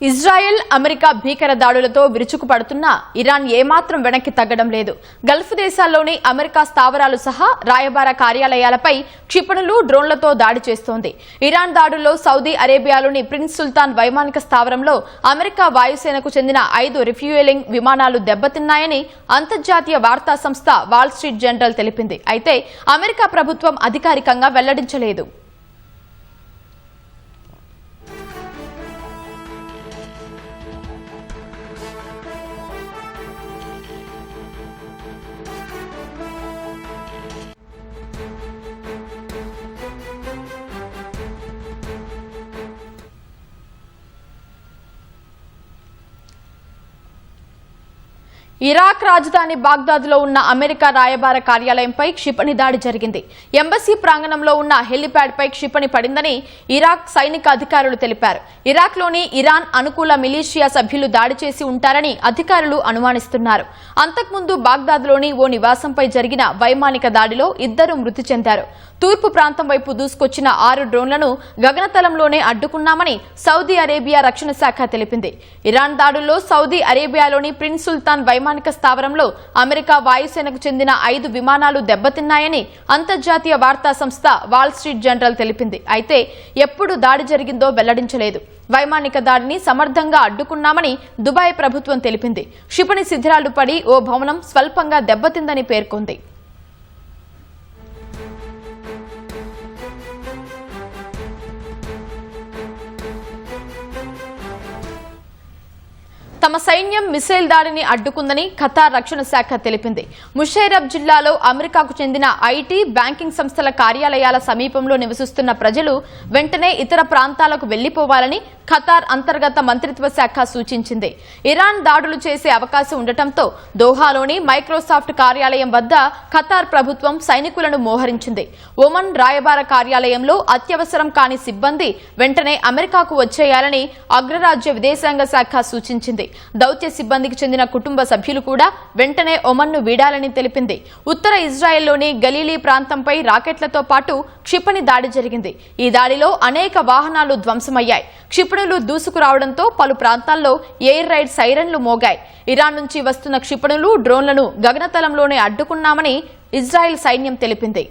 Israel America భీకర దాడులతో విరుచుకుపడుతున్న Iran ఏమాత్రం వెనక్కి తగ్గడం లేదు. గల్ఫ్ దేశాల్లోని అమెరికా స్థావరాలు సహా రాయబార కార్యాలయాలపై క్షిపణులు, డ్రోన్లతో దాడి చేస్తోంది. ఇరాన్ దాడుల్లో సౌదీ అరేబియాలోని ప్రిన్స్ సుల్తాన్ వైమానిక స్థావరంలో అమెరికా వాయుసేనకు చెందిన 5 రిఫ్యూయలింగ్ విమానాలు దెబ్బతిన్నాయని అంతర్జాతీయ వార్తా సంస్థ వాల్ స్ట్రీట్ జర్నల్ తెలిపింది. అయితే అమెరికా ప్రభుత్వం అధికారికంగా వెల్లడించలేదు. ఇరాక్ రాజధాని బాగ్దాద్లో ఉన్న అమెరికా రాయబార కార్యాలయంపై క్షిపణి దాడి జరిగింది. ఎంబసీ ప్రాంగణంలో ఉన్న హెలిప్యాడ్పై క్షిపణి పడిందని ఇరాక్ సైనిక అధికారులు తెలిపారు. ఇరాక్లోని ఇరాన్ అనుకూల మిలీషియా సభ్యులు దాడి చేసి ఉంటారని అధికారులు అనుమానిస్తున్నారు. అంతకుముందు బాగ్దాద్లోని ఓ నివాసంపై జరిగిన వైమానిక దాడిలో 2 మృతి చెందారు. తూర్పు ప్రాంతం వైపు దూసుకొచ్చిన 6 డ్రోన్లను గగనతలంలోనే అడ్డుకున్నామని సౌదీ అరేబియా రక్షణ శాఖ తెలిపింది. ఇరాన్ దాడుల్లో సౌదీ అరేబియాలోని ప్రిన్స్ సుల్తాన్ వైమానిక స్థావరంలో అమెరికా వాయుసేనకు చెందిన 5 విమానాలు దెబ్బతిన్నాయని అంతర్జాతీయ వార్తా సంస్థ వాల్ స్ట్రీట్ జర్నల్ తెలిపింది. అయితే ఎప్పుడు దాడి జరిగిందో వెల్లడించలేదు. వైమానిక దాడిని సమర్థంగా అడ్డుకున్నామని దుబాయ్ ప్రభుత్వం తెలిపింది. క్షిపణి శిథిరాలు పడి ఓ భవనం స్వల్పంగా దెబ్బతిందని పేర్కొంది. తమ సైన్యం మిసైల్ దాడిని అడ్డుకుందని ఖతార్ రక్షణ శాఖ తెలిపింది. ముషైరబ్ జిల్లాలో అమెరికాకు చెందిన ఐటీ, బ్యాంకింగ్ సంస్థల కార్యాలయాల సమీపంలో నివసిస్తున్న ప్రజలు వెంటనే ఇతర ప్రాంతాలకు వెళ్లిపోవాలని ఖతార్ అంతర్గత మంత్రిత్వ శాఖ సూచించింది. ఇరాన్ దాడులు చేసే అవకాశం ఉండటంతో దోహాలోని మైక్రోసాఫ్ట్ కార్యాలయం వద్ద ఖతార్ ప్రభుత్వం సైనికులను మోహరించింది. ఒమన్ రాయబార కార్యాలయంలో అత్యవసరం కాని సిబ్బంది వెంటనే అమెరికాకు వచ్చేయాలని అగ్రరాజ్య విదేశాంగ శాఖ సూచించింది. దౌత్య సిబ్బందికి చెందిన కుటుంబ సభ్యులు కూడా వెంటనే ఒమన్ను వీడాలని తెలిపింది. ఉత్తర ఇజ్రాయెల్లోని గలీలీ ప్రాంతంపై రాకెట్లతో పాటు క్షిపణి దాడి జరిగింది. ఈ దాడిలో అనేక వాహనాలు ధ్వంసమయ్యాయి. క్షిపణులు దూసుకురావడంతో పలు ప్రాంతాల్లో ఎయిర్ రైడ్ సైరన్లు మోగాయి. ఇరాన్ నుంచి వస్తున్న క్షిపణులు, డ్రోన్లను గగనతలంలోనే అడ్డుకున్నామని ఇజ్రాయెల్ సైన్యం తెలిపింది.